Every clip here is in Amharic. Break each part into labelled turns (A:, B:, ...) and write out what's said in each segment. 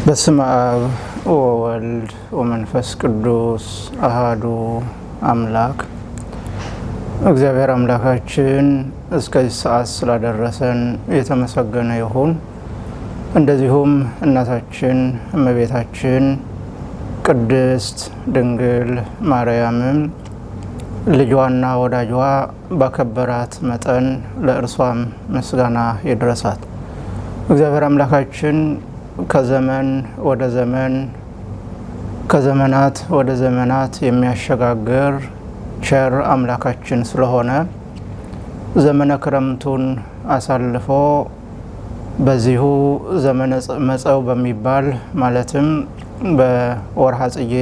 A: በስመ አብ ወወልድ ወመንፈስ ቅዱስ አሃዱ አምላክ። እግዚአብሔር አምላካችን እስከዚህ ሰዓት ስላደረሰን የተመሰገነ ይሁን። እንደዚሁም እናታችን እመቤታችን ቅድስት ድንግል ማርያምም ልጇና ወዳጇ ባከበራት መጠን ለእርሷም ምስጋና ይድረሳት። እግዚአብሔር አምላካችን ከዘመን ወደ ዘመን ከዘመናት ወደ ዘመናት የሚያሸጋግር ቸር አምላካችን ስለሆነ ዘመነ ክረምቱን አሳልፎ በዚሁ ዘመነ መጸው በሚባል ማለትም በወርሃ ጽጌ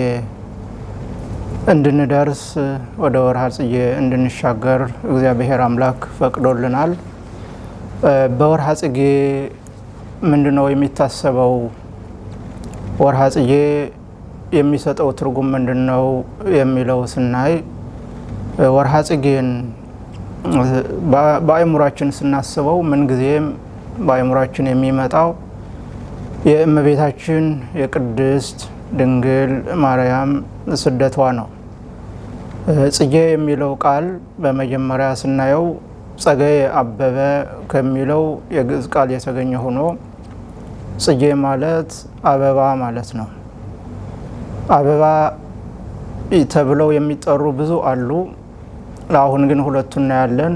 A: እንድንደርስ ወደ ወርሃ ጽጌ እንድንሻገር እግዚአብሔር አምላክ ፈቅዶልናል። በወርሃ ጽጌ ምንድነው የሚታሰበው? ወርሃ ጽጌ የሚሰጠው ትርጉም ምንድነው የሚለው ስናይ ወርሃ ጽጌን በአእምሯችን ስናስበው ምንጊዜም በአእምሯችን የሚመጣው የእመቤታችን የቅድስት ድንግል ማርያም ስደቷ ነው። ጽጌ የሚለው ቃል በመጀመሪያ ስናየው ጸገየ አበበ ከሚለው የግዕዝ ቃል የተገኘ ሆኖ ጽጌ ማለት አበባ ማለት ነው። አበባ ተብለው የሚጠሩ ብዙ አሉ። ለአሁን ግን ሁለቱን እናያለን።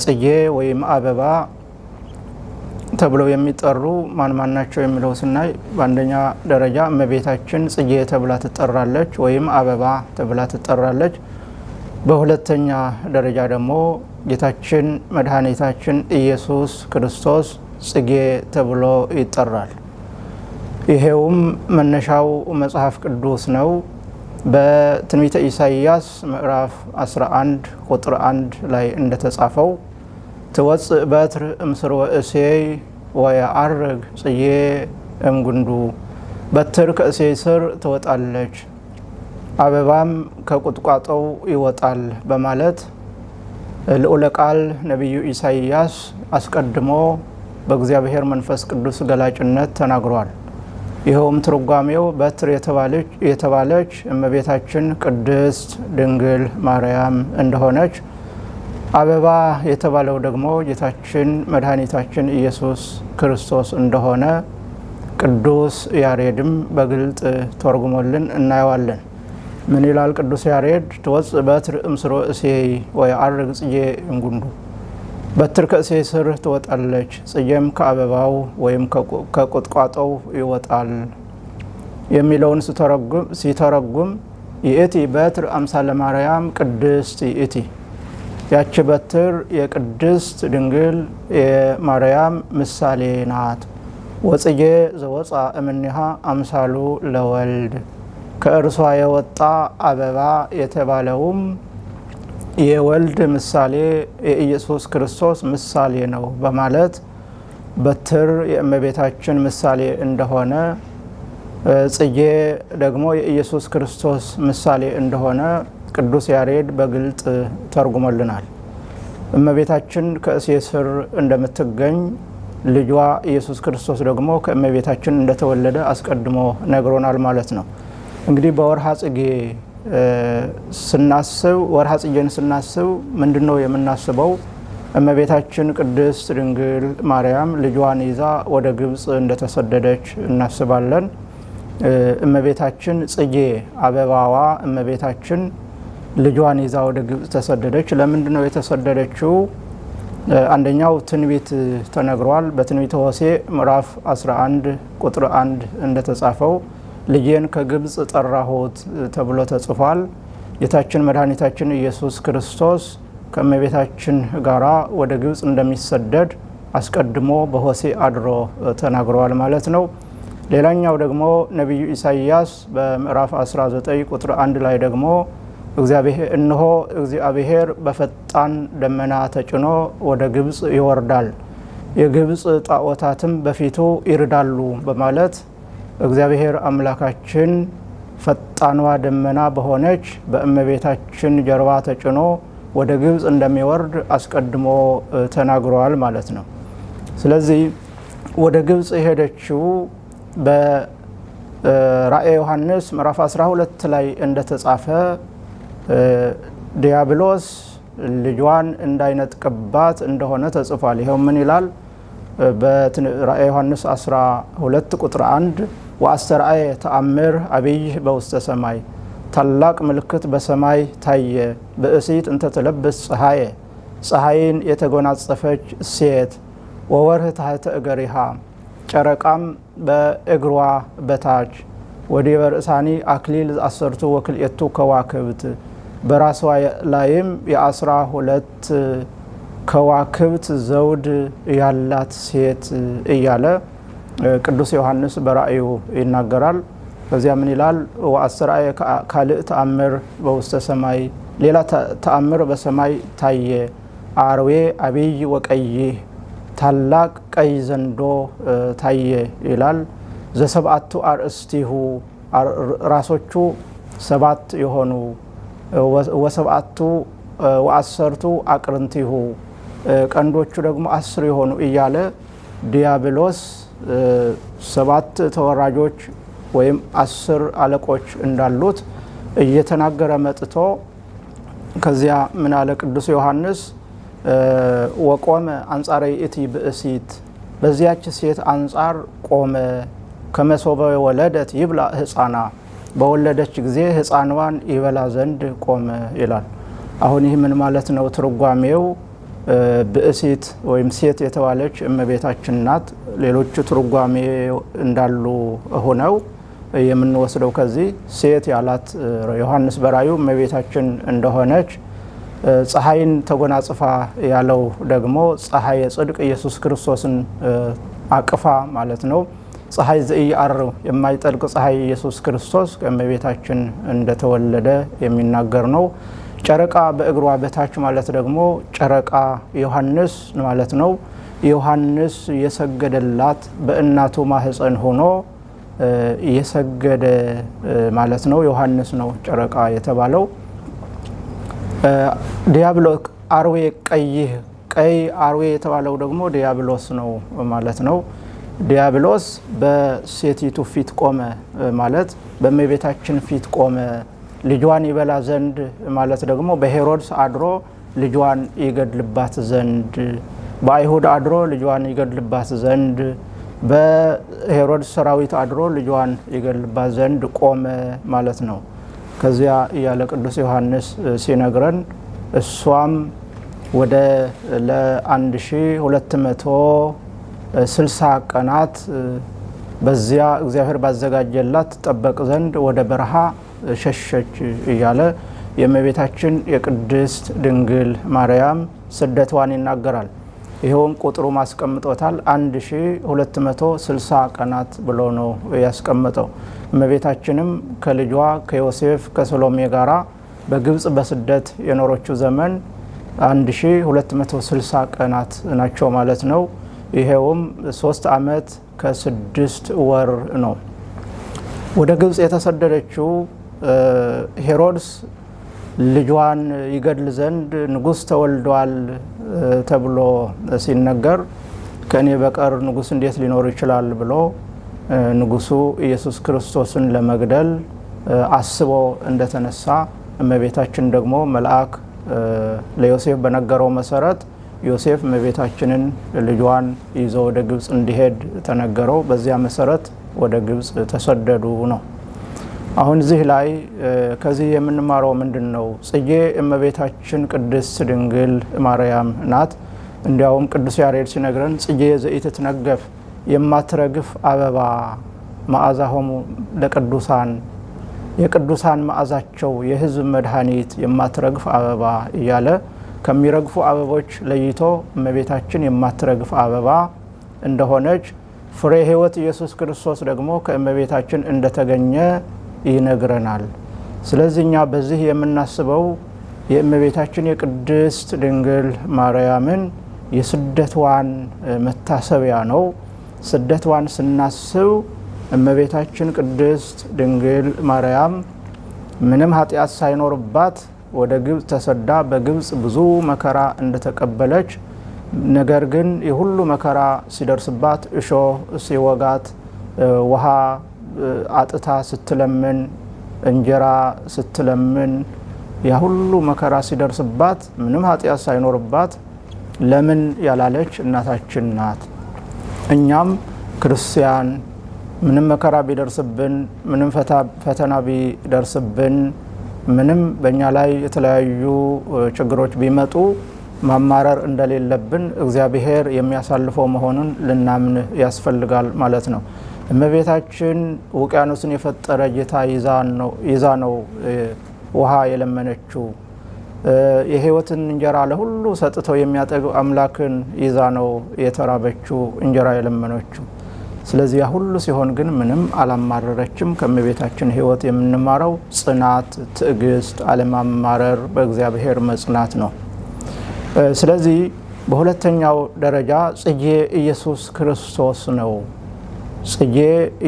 A: ጽጌ ወይም አበባ ተብለው የሚጠሩ ማን ናቸው የሚለው ስናይ በአንደኛ ደረጃ እመቤታችን ጽጌ ተብላ ትጠራለች ወይም አበባ ተብላ ትጠራለች። በሁለተኛ ደረጃ ደግሞ ጌታችን መድኃኒታችን ኢየሱስ ክርስቶስ ጽጌ ተብሎ ይጠራል። ይሄውም መነሻው መጽሐፍ ቅዱስ ነው። በትንቢተ ኢሳይያስ ምዕራፍ 11 ቁጥር 1 ላይ እንደተጻፈው ትወፅእ በትር እምስር ወእሴይ ወየዐርግ ጽጌ እምጉንዱ፣ በትር ከእሴይ ስር ትወጣለች አበባም ከቁጥቋጦው ይወጣል በማለት ልዑለ ቃል ነቢዩ ኢሳይያስ አስቀድሞ በእግዚአብሔር መንፈስ ቅዱስ ገላጭነት ተናግሯል። ይኸውም ትርጓሜው በትር የተባለች እመቤታችን ቅድስት ድንግል ማርያም እንደሆነች፣ አበባ የተባለው ደግሞ ጌታችን መድኃኒታችን ኢየሱስ ክርስቶስ እንደሆነ ቅዱስ ያሬድም በግልጥ ተርጉሞልን እናየዋለን። ምን ይላል ቅዱስ ያሬድ? ትወፅእ በትር እምስር ወእሴይ ወየዐርግ ጽጌ እምጉንዱ፣ በትር ከእሴይ ስር ትወጣለች ጽጌም ከአበባው ወይም ከቁጥቋጦው ይወጣል የሚለውን ሲተረጉም ይእቲ በትር አምሳለ ማርያም ቅድስት ይእቲ፣ ያቺ በትር የቅድስት ድንግል የማርያም ምሳሌ ናት። ወጽጌ ዘወፃ እምኔሃ አምሳሉ ለወልድ፣ ከእርሷ የወጣ አበባ የተባለውም የወልድ ምሳሌ የኢየሱስ ክርስቶስ ምሳሌ ነው በማለት በትር የእመቤታችን ምሳሌ እንደሆነ፣ ጽጌ ደግሞ የኢየሱስ ክርስቶስ ምሳሌ እንደሆነ ቅዱስ ያሬድ በግልጥ ተርጉሞልናል። እመቤታችን ከእሴይ ስር እንደምትገኝ ልጇ ኢየሱስ ክርስቶስ ደግሞ ከእመቤታችን እንደተወለደ አስቀድሞ ነግሮናል ማለት ነው። እንግዲህ በወርሃ ጽጌ ስናስብ ወርሃ ጽጌን ስናስብ ምንድነው የምናስበው? እመቤታችን ቅድስት ድንግል ማርያም ልጇን ይዛ ወደ ግብጽ እንደተሰደደች እናስባለን። እመቤታችን ጽጌ አበባዋ እመቤታችን ልጇን ይዛ ወደ ግብጽ ተሰደደች። ለምንድነው የተሰደደችው? አንደኛው ትንቢት ተነግሯል። በትንቢተ ሆሴዕ ምዕራፍ 11 ቁጥር 1 እንደተጻፈው ልጄን ከግብጽ ጠራሁት ተብሎ ተጽፏል። ጌታችን መድኃኒታችን ኢየሱስ ክርስቶስ ከእመቤታችን ጋራ ወደ ግብጽ እንደሚሰደድ አስቀድሞ በሆሴዕ አድሮ ተናግረዋል ማለት ነው። ሌላኛው ደግሞ ነቢዩ ኢሳይያስ በምዕራፍ 19 ቁጥር 1 ላይ ደግሞ እነሆ እግዚአብሔር በፈጣን ደመና ተጭኖ ወደ ግብጽ ይወርዳል፣ የግብጽ ጣዖታትም በፊቱ ይርዳሉ በማለት እግዚአብሔር አምላካችን ፈጣኗ ደመና በሆነች በእመቤታችን ጀርባ ተጭኖ ወደ ግብጽ እንደሚወርድ አስቀድሞ ተናግሯል ማለት ነው። ስለዚህ ወደ ግብጽ የሄደችው በራእየ ዮሐንስ ምዕራፍ 12 ላይ እንደተጻፈ ዲያብሎስ ልጇን እንዳይነጥቅባት እንደሆነ ተጽፏል። ይሄው ምን ይላል? በራእየ ዮሐንስ 12 ቁጥር 1 ወአስተርአየ ተአምር አብይ በውስተ ሰማይ፣ ታላቅ ምልክት በሰማይ ታየ፣ ብእሲት እንተትለብስ ፀሐየ፣ ፀሐይን የተጎናጸፈች ሴት፣ ወወርህ ታሕተ እገሪሃ፣ ጨረቃም በእግሯ በታች፣ ወዲበ ርእሳኒ አክሊል አሰርቱ ወክልኤቱ ከዋክብት፣ በራስዋ ላይም የ12 ከዋክብት ዘውድ ያላት ሴት እያለ ቅዱስ ዮሐንስ በራእዩ ይናገራል። ከዚያ ምን ይላል? ወአስተርአየ ካልእ ተአምር በውስተ ሰማይ፣ ሌላ ተአምር በሰማይ ታየ፣ አርዌ አብይ ወቀይህ፣ ታላቅ ቀይ ዘንዶ ታየ ይላል። ዘሰብአቱ አርእስቲሁ፣ ራሶቹ 7 የሆኑ፣ ወሰብአቱ ወአሰርቱ አቅርንቲሁ፣ ቀንዶቹ ደግሞ 10 የሆኑ እያለ ዲያብሎስ 7 ተወራጆች ወይም 10 አለቆች እንዳሉት እየተናገረ መጥቶ ከዚያ ምን አለ ቅዱስ ዮሐንስ? ወቆመ አንጻረ ይእቲ ብእሲት፣ በዚያች ሴት አንጻር ቆመ፣ ከመሶበ ወለደት ይብላ ሕፃና፣ በወለደች ጊዜ ሕፃንዋን ይበላ ዘንድ ቆመ ይላል። አሁን ይህ ምን ማለት ነው? ትርጓሜው ብእሲት ወይም ሴት የተባለች እመቤታችን ናት። ሌሎቹ ትርጓሜ እንዳሉ ሆነው የምንወስደው ከዚህ ሴት ያላት ዮሐንስ በራዩ እመቤታችን እንደሆነች፣ ፀሐይን ተጎናጽፋ ያለው ደግሞ ፀሐይ ጽድቅ ኢየሱስ ክርስቶስን አቅፋ ማለት ነው። ፀሐይ ዘኢየዐርብ የማይጠልቅ ፀሐይ ኢየሱስ ክርስቶስ ከእመቤታችን እንደተወለደ የሚናገር ነው። ጨረቃ በእግሯ በታች ማለት ደግሞ ጨረቃ ዮሐንስ ማለት ነው። ዮሐንስ የሰገደላት በእናቱ ማህፀን ሆኖ የሰገደ ማለት ነው። ዮሐንስ ነው ጨረቃ የተባለው። ዲያብሎስ አርዌ ቀይህ፣ ቀይ አርዌ የተባለው ደግሞ ዲያብሎስ ነው ማለት ነው። ዲያብሎስ በሴቲቱ ፊት ቆመ ማለት በእመቤታችን ፊት ቆመ። ልጇን ይበላ ዘንድ ማለት ደግሞ በሄሮድስ አድሮ ልጇን ይገድልባት ዘንድ፣ በአይሁድ አድሮ ልጇን ይገድልባት ዘንድ፣ በሄሮድስ ሰራዊት አድሮ ልጇን ይገድልባት ዘንድ ቆመ ማለት ነው። ከዚያ እያለ ቅዱስ ዮሐንስ ሲነግረን እሷም ወደ ለ1260 ቀናት በዚያ እግዚአብሔር ባዘጋጀላት ትጠበቅ ዘንድ ወደ በረሃ ሸሸች እያለ የእመቤታችን የቅድስት ድንግል ማርያም ስደቷን ይናገራል። ይኸውም ቁጥሩ ማስቀምጦታል 1260 ቀናት ብሎ ነው ያስቀመጠው። እመቤታችንም ከልጇ ከዮሴፍ ከሰሎሜ ጋራ በግብጽ በስደት የኖረችው ዘመን 1260 ቀናት ናቸው ማለት ነው። ይሄውም 3 ዓመት ከ6 ወር ነው። ወደ ግብጽ የተሰደደችው ሄሮድስ ልጇን ይገድል ዘንድ ንጉስ ተወልዷል ተብሎ ሲነገር ከኔ በቀር ንጉስ እንዴት ሊኖር ይችላል ብሎ ንጉሱ ኢየሱስ ክርስቶስን ለመግደል አስቦ እንደተነሳ እመቤታችን ደግሞ መልአክ ለዮሴፍ በነገረው መሰረት ዮሴፍ እመቤታችንን ልጇን ይዞ ወደ ግብጽ እንዲሄድ ተነገረው። በዚያ መሰረት ወደ ግብጽ ተሰደዱ ነው። አሁን እዚህ ላይ ከዚህ የምንማረው ምንድነው? ጽጌ እመቤታችን ቅድስት ድንግል ማርያም ናት። እንዲያውም ቅዱስ ያሬድ ሲነግረን ጽጌ ዘኢትትነገፍ የማትረግፍ አበባ መዓዛሆሙ ለቅዱሳን፣ የቅዱሳን መዓዛቸው የሕዝብ መድኃኒት የማትረግፍ አበባ እያለ ከሚረግፉ አበቦች ለይቶ እመቤታችን የማትረግፍ አበባ እንደሆነች፣ ፍሬ ሕይወት ኢየሱስ ክርስቶስ ደግሞ ከእመቤታችን እንደተገኘ ይነግረናል። ስለዚህ እኛ በዚህ የምናስበው የእመቤታችን የቅድስት ድንግል ማርያምን የስደቷን መታሰቢያ ነው። ስደቷን ስናስብ እመቤታችን ቅድስት ድንግል ማርያም ምንም ኃጢአት ሳይኖርባት ወደ ግብጽ ተሰዳ በግብጽ ብዙ መከራ እንደተቀበለች፣ ነገር ግን የሁሉ መከራ ሲደርስባት እሾህ ሲወጋት ውሃ አጥታ ስትለምን እንጀራ ስትለምን ያ ሁሉ መከራ ሲደርስባት ምንም ኃጢአት ሳይኖርባት ለምን ያላለች እናታችን ናት። እኛም ክርስቲያን ምንም መከራ ቢደርስብን ምንም ፈተና ቢደርስብን ምንም በእኛ ላይ የተለያዩ ችግሮች ቢመጡ ማማረር እንደሌለብን እግዚአብሔር የሚያሳልፈው መሆኑን ልናምን ያስፈልጋል ማለት ነው። እመቤታችን ውቅያኖስን የፈጠረ ጌታ ይዛ ነው ውሃ የለመነችው። የሕይወትን እንጀራ ለሁሉ ሰጥተው የሚያጠግብ አምላክን ይዛ ነው የተራበችው እንጀራ የለመነችው። ስለዚህ ያ ሁሉ ሲሆን ግን ምንም አላማረረችም። ከእመቤታችን ሕይወት የምንማረው ጽናት፣ ትዕግስት፣ አለማማረር፣ በእግዚአብሔር መጽናት ነው። ስለዚህ በሁለተኛው ደረጃ ጽጌ ኢየሱስ ክርስቶስ ነው። ጽጌ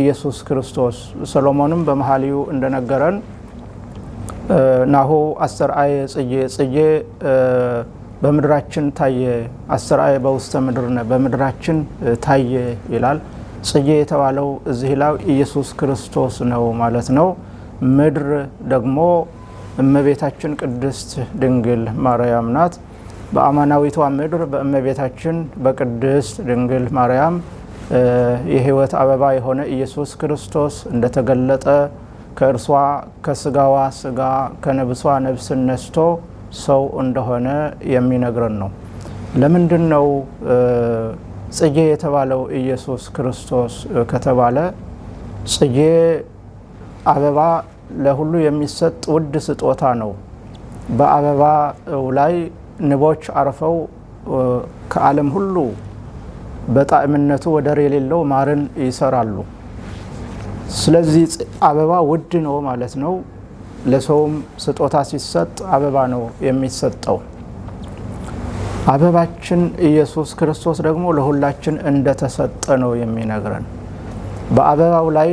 A: ኢየሱስ ክርስቶስ ሰሎሞንም በመኃልዩ እንደነገረን ናሁ አስተርአየ ጽጌ በምድራችን ታየ፣ አስተርአየ በውስተ ምድርነ በምድራችን ታየ ይላል። ጽጌ የተባለው እዚህ ላይ ኢየሱስ ክርስቶስ ነው ማለት ነው። ምድር ደግሞ እመቤታችን ቅድስት ድንግል ማርያም ናት። በአማናዊቷ ምድር በእመቤታችን በቅድስት ድንግል ማርያም የሕይወት አበባ የሆነ ኢየሱስ ክርስቶስ እንደተገለጠ ከእርሷ ከስጋዋ ስጋ ከነብሷ ነብስን ነስቶ ሰው እንደሆነ የሚነግረን ነው። ለምንድን ነው ጽጌ የተባለው ኢየሱስ ክርስቶስ ከተባለ ጽጌ አበባ ለሁሉ የሚሰጥ ውድ ስጦታ ነው። በአበባው ላይ ንቦች አርፈው ከዓለም ሁሉ በጣዕምነቱ ወደር የሌለው ማርን ይሰራሉ። ስለዚህ አበባ ውድ ነው ማለት ነው። ለሰውም ስጦታ ሲሰጥ አበባ ነው የሚሰጠው። አበባችን ኢየሱስ ክርስቶስ ደግሞ ለሁላችን እንደተሰጠ ነው የሚነግረን። በአበባው ላይ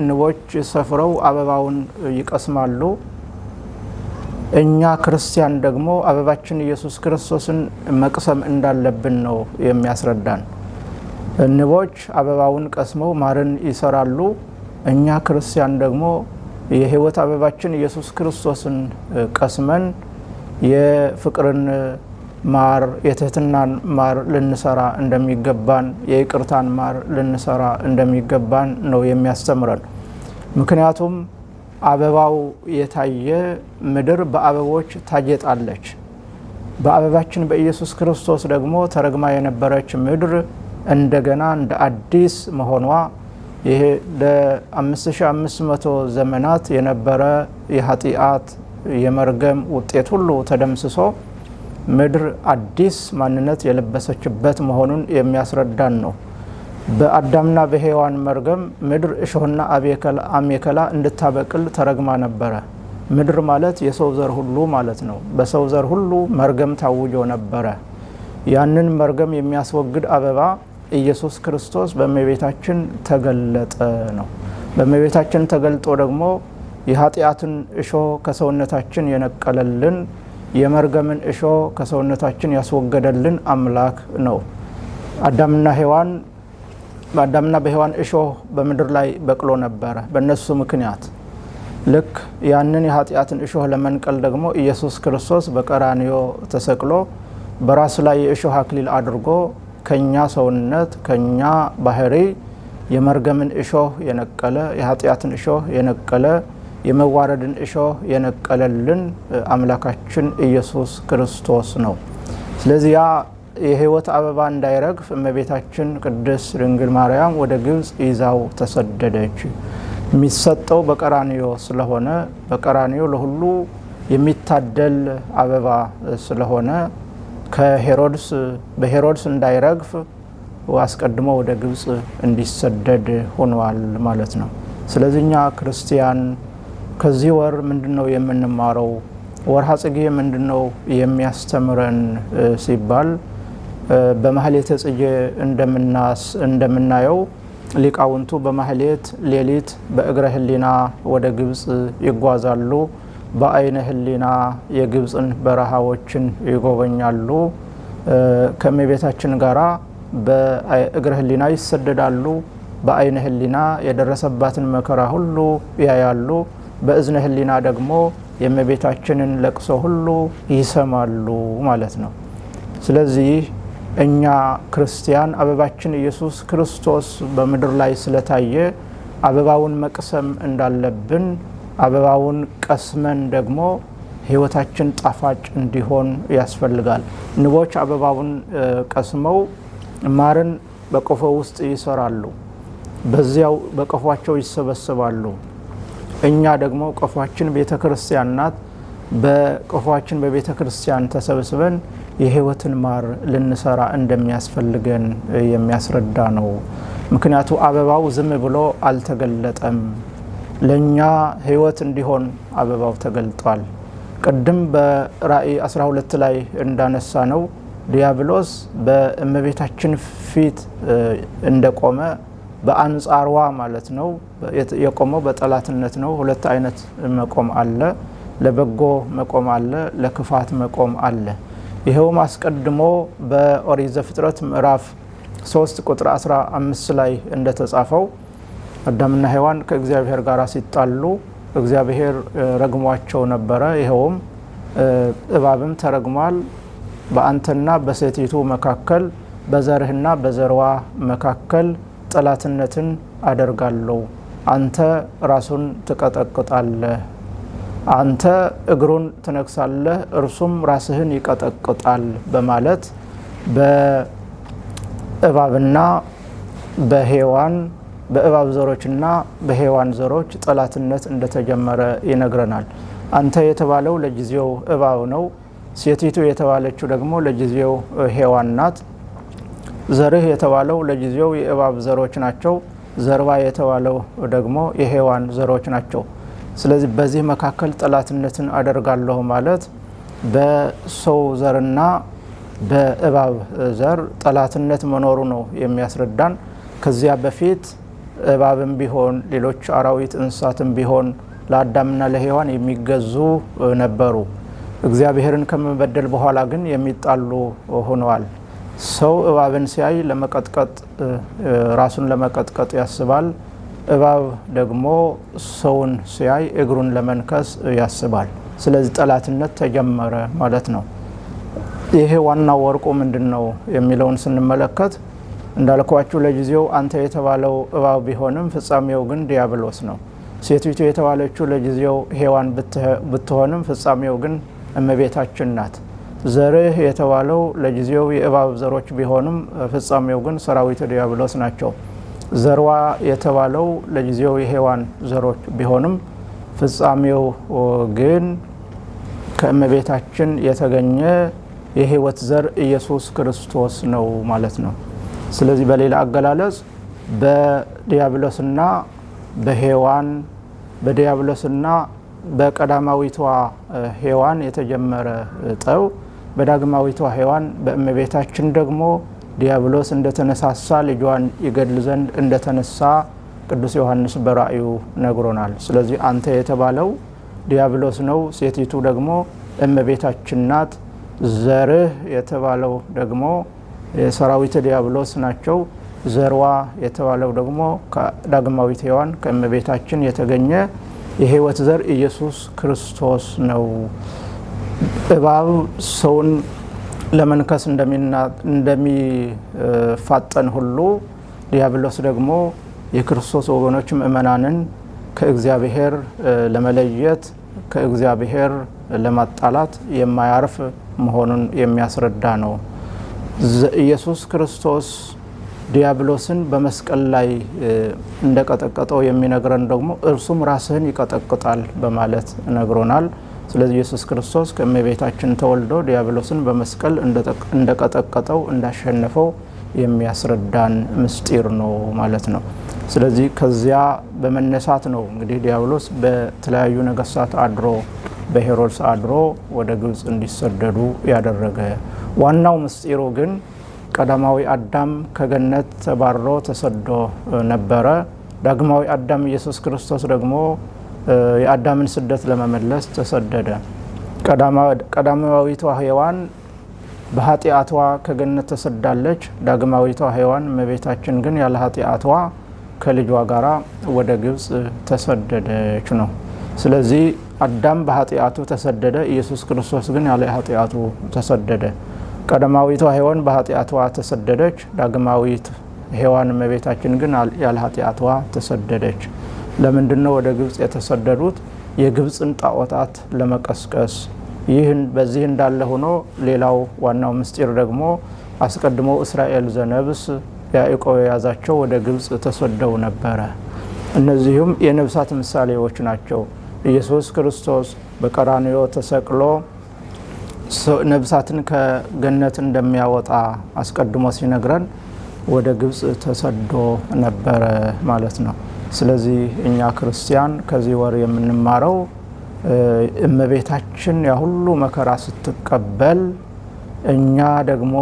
A: ንቦች ሰፍረው አበባውን ይቀስማሉ። እኛ ክርስቲያን ደግሞ አበባችን ኢየሱስ ክርስቶስን መቅሰም እንዳለብን ነው የሚያስረዳን። ንቦች አበባውን ቀስመው ማርን ይሰራሉ። እኛ ክርስቲያን ደግሞ የሕይወት አበባችን ኢየሱስ ክርስቶስን ቀስመን የፍቅርን ማር የትህትናን ማር ልንሰራ እንደሚገባን የይቅርታን ማር ልንሰራ እንደሚገባን ነው የሚያስተምረን። ምክንያቱም አበባው የታየ ምድር በአበቦች ታጌጣለች። በአበባችን በኢየሱስ ክርስቶስ ደግሞ ተረግማ የነበረች ምድር እንደገና እንደ አዲስ መሆኗ ይሄ ለ5500 ዘመናት የነበረ የኃጢአት የመርገም ውጤት ሁሉ ተደምስሶ ምድር አዲስ ማንነት የለበሰችበት መሆኑን የሚያስረዳን ነው። በአዳምና በሔዋን መርገም ምድር እሾህና አሜከላ እንድታበቅል ተረግማ ነበረ። ምድር ማለት የሰው ዘር ሁሉ ማለት ነው። በሰው ዘር ሁሉ መርገም ታውጆ ነበረ። ያንን መርገም የሚያስወግድ አበባ ኢየሱስ ክርስቶስ በእመቤታችን ተገለጠ ነው። በእመቤታችን ተገልጦ ደግሞ የኃጢአትን እሾህ ከሰውነታችን የነቀለልን የመርገምን እሾህ ከሰውነታችን ያስወገደልን አምላክ ነው። በአዳምና በሔዋን እሾህ በምድር ላይ በቅሎ ነበረ በእነሱ ምክንያት። ልክ ያንን የኃጢአትን እሾህ ለመንቀል ደግሞ ኢየሱስ ክርስቶስ በቀራንዮ ተሰቅሎ በራሱ ላይ የእሾህ አክሊል አድርጎ ከኛ ሰውነት ከኛ ባህሪ የመርገምን እሾህ የነቀለ የኃጢአትን እሾህ የነቀለ የመዋረድን እሾህ የነቀለልን አምላካችን ኢየሱስ ክርስቶስ ነው። ስለዚህ ያ የሕይወት አበባ እንዳይረግፍ እመቤታችን ቅድስት ድንግል ማርያም ወደ ግብጽ ይዛው ተሰደደች። የሚሰጠው በቀራንዮ ስለሆነ በቀራንዮ ለሁሉ የሚታደል አበባ ስለሆነ በሄሮድስ እንዳይረግፍ አስቀድሞ ወደ ግብጽ እንዲሰደድ ሆኗል ማለት ነው። ስለዚህ እኛ ክርስቲያን ከዚህ ወር ምንድነው የምንማረው? ወርሃ ጽጌ ምንድነው የሚያስተምረን ሲባል በማህሌተ ጽጌ እንደምናየው ሊቃውንቱ በማህሌት ሌሊት በእግረ ህሊና ወደ ግብጽ ይጓዛሉ። በአይነ ህሊና የግብጽን በረሃዎችን ይጎበኛሉ። ከእመቤታችን ጋራ በእግረ ህሊና ይሰደዳሉ። በአይነ ህሊና የደረሰባትን መከራ ሁሉ ያያሉ። በእዝነ ህሊና ደግሞ የእመቤታችንን ለቅሶ ሁሉ ይሰማሉ ማለት ነው። ስለዚህ እኛ ክርስቲያን አበባችን ኢየሱስ ክርስቶስ በምድር ላይ ስለታየ አበባውን መቅሰም እንዳለብን አበባውን ቀስመን ደግሞ ህይወታችን ጣፋጭ እንዲሆን ያስፈልጋል። ንቦች አበባውን ቀስመው ማርን በቀፎ ውስጥ ይሰራሉ፣ በዚያው በቀፏቸው ይሰበሰባሉ። እኛ ደግሞ ቀፏችን ቤተክርስቲያን ናት። በቀፏችን በቤተክርስቲያን ተሰብስበን የህይወትን ማር ልንሰራ እንደሚያስፈልገን የሚያስረዳ ነው። ምክንያቱ አበባው ዝም ብሎ አልተገለጠም፣ ለኛ ህይወት እንዲሆን አበባው ተገልጧል። ቅድም በራእይ 12 ላይ እንዳነሳ ነው ዲያብሎስ በእመቤታችን ፊት እንደቆመ በአንጻሯ ማለት ነው የቆመው በጠላትነት ነው። ሁለት አይነት መቆም አለ፣ ለበጎ መቆም አለ፣ ለክፋት መቆም አለ። ይሄውም አስቀድሞ በኦሪት ዘፍጥረት ምዕራፍ 3 ቁጥር 15 ላይ እንደተጻፈው አዳምና ሔዋን ከእግዚአብሔር ጋር ሲጣሉ እግዚአብሔር ረግሟቸው ነበረ። ይሄውም እባብም ተረግሟል፣ በአንተና በሴቲቱ መካከል በዘርህና በዘርዋ መካከል ጠላትነትን አደርጋለሁ፣ አንተ ራሱን ትቀጠቅጣለህ፣ አንተ እግሩን ትነክሳለህ፣ እርሱም ራስህን ይቀጠቅጣል በማለት በእባብና በሔዋን በእባብ ዘሮችና በሔዋን ዘሮች ጠላትነት እንደተጀመረ ይነግረናል። አንተ የተባለው ለጊዜው እባብ ነው። ሴቲቱ የተባለችው ደግሞ ለጊዜው ሔዋን ናት። ዘርህ የተባለው ለጊዜው የእባብ ዘሮች ናቸው። ዘርባ የተባለው ደግሞ የሔዋን ዘሮች ናቸው። ስለዚህ በዚህ መካከል ጠላትነትን አደርጋለሁ ማለት በሰው ዘርና በእባብ ዘር ጠላትነት መኖሩ ነው የሚያስረዳን። ከዚያ በፊት እባብም ቢሆን ሌሎች አራዊት እንስሳትም ቢሆን ለአዳምና ለሔዋን የሚገዙ ነበሩ። እግዚአብሔርን ከመበደል በኋላ ግን የሚጣሉ ሆነዋል። ሰው እባብን ሲያይ ለመቀጥቀጥ ራሱን ለመቀጥቀጥ ያስባል። እባብ ደግሞ ሰውን ሲያይ እግሩን ለመንከስ ያስባል። ስለዚህ ጠላትነት ተጀመረ ማለት ነው። ይሄ ዋናው ወርቁ ምንድነው የሚለውን ስንመለከት እንዳልኳችሁ ለጊዜው አንተ የተባለው እባብ ቢሆንም ፍጻሜው ግን ዲያብሎስ ነው። ሴቲቱ የተባለችው ለጊዜው ሔዋን ብትሆንም ፍጻሜው ግን እመቤታችን ናት። ዘርህ የተባለው ለጊዜው የእባብ ዘሮች ቢሆንም ፍጻሜው ግን ሰራዊት ዲያብሎስ ናቸው። ዘርዋ የተባለው ለጊዜው የሔዋን ዘሮች ቢሆንም ፍጻሜው ግን ከእመቤታችን የተገኘ የህይወት ዘር ኢየሱስ ክርስቶስ ነው ማለት ነው። ስለዚህ በሌላ አገላለጽ በዲያብሎስና በሔዋን በዲያብሎስና በቀዳማዊቷ ሔዋን የተጀመረ ጠው በዳግማዊቷ ሔዋን በእመቤታችን ደግሞ ዲያብሎስ እንደተነሳሳ ልጇን ይገድል ዘንድ እንደተነሳ ቅዱስ ዮሐንስ በራእዩ ነግሮናል። ስለዚህ አንተ የተባለው ዲያብሎስ ነው። ሴቲቱ ደግሞ እመቤታችን ናት። ዘርህ የተባለው ደግሞ የሰራዊት ዲያብሎስ ናቸው። ዘርዋ የተባለው ደግሞ ከዳግማዊት ሔዋን ከእመቤታችን የተገኘ የህይወት ዘር ኢየሱስ ክርስቶስ ነው። እባብ ሰውን ለመንከስ እንደሚፋጠን ሁሉ ዲያብሎስ ደግሞ የክርስቶስ ወገኖች ምእመናንን ከእግዚአብሔር ለመለየት ከእግዚአብሔር ለማጣላት የማያርፍ መሆኑን የሚያስረዳ ነው። ኢየሱስ ክርስቶስ ዲያብሎስን በመስቀል ላይ እንደቀጠቀጠው የሚነግረን ደግሞ እርሱም ራስህን ይቀጠቅጣል በማለት ነግሮናል። ስለዚህ ኢየሱስ ክርስቶስ ከእመቤታችን ተወልዶ ዲያብሎስን በመስቀል እንደቀጠቀጠው እንዳሸነፈው የሚያስረዳን ምስጢር ነው ማለት ነው። ስለዚህ ከዚያ በመነሳት ነው እንግዲህ ዲያብሎስ በተለያዩ ነገስታት አድሮ በሄሮድስ አድሮ ወደ ግብጽ እንዲሰደዱ ያደረገ። ዋናው ምስጢሩ ግን ቀዳማዊ አዳም ከገነት ተባሮ ተሰዶ ነበረ። ዳግማዊ አዳም ኢየሱስ ክርስቶስ ደግሞ የአዳምን ስደት ለመመለስ ተሰደደ። ቀዳማዊቷ ሔዋን በኃጢአቷ ከገነት ተሰዳለች። ዳግማዊቷ ሔዋን እመቤታችን ግን ያለ ኃጢአቷ ከልጇ ጋራ ወደ ግብጽ ተሰደደች ነው። ስለዚህ አዳም በኃጢአቱ ተሰደደ፣ ኢየሱስ ክርስቶስ ግን ያለ ኃጢአቱ ተሰደደ። ቀዳማዊቷ ሔዋን በኃጢአቷ ተሰደደች፣ ዳግማዊት ሔዋን እመቤታችን ግን ያለ ኃጢአቷ ተሰደደች። ለምንድነው ወደ ግብጽ የተሰደዱት? የግብጽን ጣዖታት ለመቀስቀስ። ይህን በዚህ እንዳለ ሆኖ ሌላው ዋናው ምስጢር ደግሞ አስቀድሞ እስራኤል ዘነብስ ያዕቆብ የያዛቸው ወደ ግብጽ ተሰደው ነበረ። እነዚህም የነብሳት ምሳሌዎች ናቸው። ኢየሱስ ክርስቶስ በቀራንዮ ተሰቅሎ ነብሳትን ከገነት እንደሚያወጣ አስቀድሞ ሲነግረን ወደ ግብጽ ተሰዶ ነበረ ማለት ነው። ስለዚህ እኛ ክርስቲያን ከዚህ ወር የምንማረው እመቤታችን ያ ሁሉ መከራ ስትቀበል እኛ ደግሞ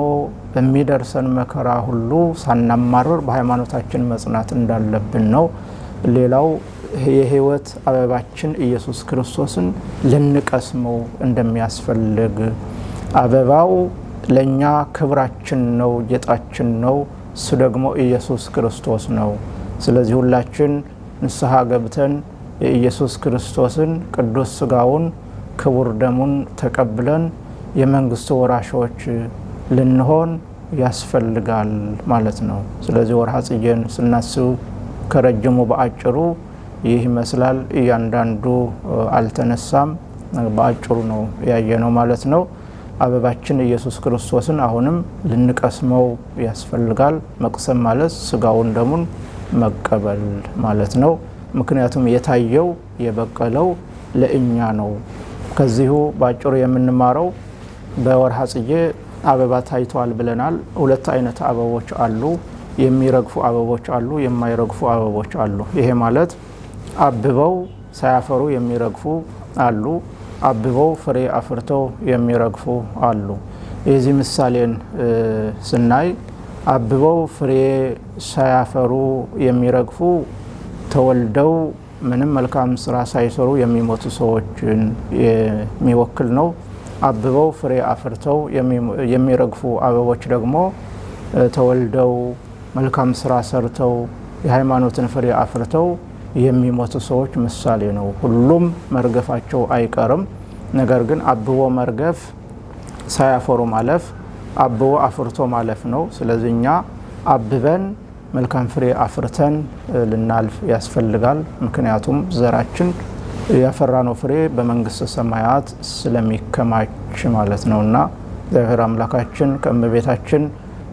A: በሚደርሰን መከራ ሁሉ ሳናማረር በሃይማኖታችን መጽናት እንዳለብን ነው። ሌላው የሕይወት አበባችን ኢየሱስ ክርስቶስን ልንቀስመው እንደሚያስፈልግ፣ አበባው ለኛ ክብራችን ነው፣ ጌጣችን ነው። እሱ ደግሞ ኢየሱስ ክርስቶስ ነው። ስለዚህ ሁላችን ንስሐ ገብተን የኢየሱስ ክርስቶስን ቅዱስ ሥጋውን ክቡር ደሙን ተቀብለን የመንግስቱ ወራሾች ልንሆን ያስፈልጋል ማለት ነው። ስለዚህ ወርሃ ጽጌን ስናስብ ከረጅሙ በአጭሩ ይህ ይመስላል። እያንዳንዱ አልተነሳም፣ በአጭሩ ነው ያየነው ማለት ነው። አበባችን ኢየሱስ ክርስቶስን አሁንም ልንቀስመው ያስፈልጋል። መቅሰም ማለት ሥጋውን ደሙን መቀበል ማለት ነው። ምክንያቱም የታየው የበቀለው ለእኛ ነው። ከዚሁ በአጭሩ የምንማረው በወርሃ ጽጌ አበባ ታይቷል ብለናል። ሁለት አይነት አበቦች አሉ። የሚረግፉ አበቦች አሉ፣ የማይረግፉ አበቦች አሉ። ይሄ ማለት አብበው ሳያፈሩ የሚረግፉ አሉ፣ አብበው ፍሬ አፍርተው የሚረግፉ አሉ። የዚህ ምሳሌን ስናይ አብበው ፍሬ ሳያፈሩ የሚረግፉ ተወልደው ምንም መልካም ስራ ሳይሰሩ የሚሞቱ ሰዎችን የሚወክል ነው። አብበው ፍሬ አፍርተው የሚረግፉ አበቦች ደግሞ ተወልደው መልካም ስራ ሰርተው የሃይማኖትን ፍሬ አፍርተው የሚሞቱ ሰዎች ምሳሌ ነው። ሁሉም መርገፋቸው አይቀርም። ነገር ግን አብቦ መርገፍ፣ ሳያፈሩ ማለፍ፣ አብቦ አፍርቶ ማለፍ ነው። ስለዚህ እኛ አብበን መልካም ፍሬ አፍርተን ልናልፍ ያስፈልጋል። ምክንያቱም ዘራችን ያፈራነው ፍሬ በመንግስተ ሰማያት ስለሚከማች ማለት ነውና እግዚአብሔር አምላካችን ከእመቤታችን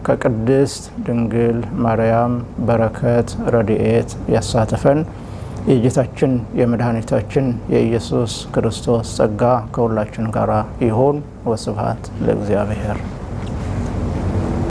A: ከቅድስት ድንግል ማርያም በረከት ረድኤት ያሳተፈን። የጌታችን የመድኃኒታችን የኢየሱስ ክርስቶስ ጸጋ ከሁላችን ጋር ይሁን። ወስብሐት ለእግዚአብሔር።